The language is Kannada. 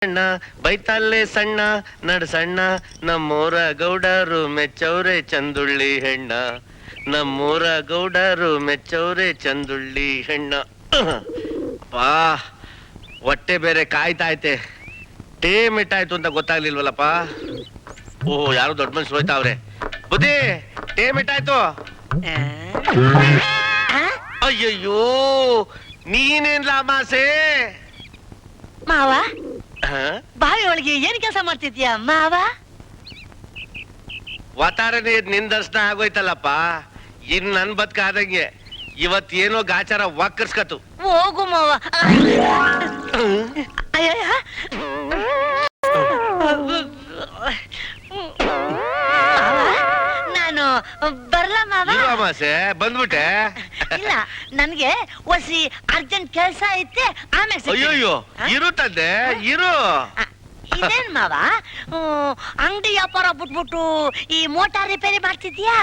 ಸಣ್ಣ ಬೈತಾಲೆ ಸಣ್ಣ ನಡ್ಸಣ್ಣ ನಮ್ಮೂರ ಗೌಡರು ಮೆಚ್ಚವ್ರೆ ಚಂದುಳ್ಳಿ ಹೆಣ್ಣ ನಮ್ಮೂರ ಗೌಡರು ಮೆಚ್ಚವ್ರೆ ಚಂದುಳ್ಳಿ ಹೆಣ್ಣ. ಪಾ ಹೊಟ್ಟೆ ಬೇರೆ ಕಾಯ್ತಾಯ್ತೆ. ಟೇಮ್ ಇಟ್ಟಾಯ್ತು ಅಂತ ಗೊತ್ತಾಗ್ಲಿಲ್ವಲ್ಲಪ್ಪ. ಓ ಯಾರು ದೊಡ್ಡ ಮನುಷ್ಯರು ಹೋಯ್ತಾವ್ರೆ. ಬುದ್ಧಿ ಟೇಮ್ ಇಟ್ಟಾಯ್ತು. ಅಯ್ಯಯ್ಯೋ ನೀನೇನ್ ಲಾಮಾಸೆ ಮಾವ ಬಾವಿ ಒಳಗೆ ಏನ್ ಕೆಲಸ ಮಾಡ್ತಿದ್ಯಾ ಮಾವ? ವಾತಾರನೇ ನಿನ್ ದರ್ಶನ ಆಗೋಯ್ತಲ್ಲಪ್ಪ. ಇನ್ ನನ್ ಬದುಕಾದಂಗೆ ಇವತ್ತೇನೋ ಗಾಚಾರ ವಾಕರ್ಸ್ಕತು. ಹೋಗು ಮಾವ. ಅಯ್ಯ ನಾನು ಬರ್ಲ ಮಾವ. ಅಮಾಸೆ ಬಂದ್ಬಿಟ್ಟೆ. ಇಲ್ಲ ನನ್ಗೆ ಒಸಿ ಅರ್ಜೆಂಟ್ ಕೆಲ್ಸ ಐತೆ ಆಮೇಲೆ. ಅಯ್ಯೋಯ್ಯೋ ಇರು ತಂದೆ ಇರು. ಇದೇನ್ ಮಾವ ಅಂಗಡಿ ವ್ಯಾಪಾರ ಬಿಟ್ಬಿಟ್ಟು ಈ ಮೋಟಾರ್ ರಿಪೇರಿ ಮಾಡ್ತಿದ್ಯಾ?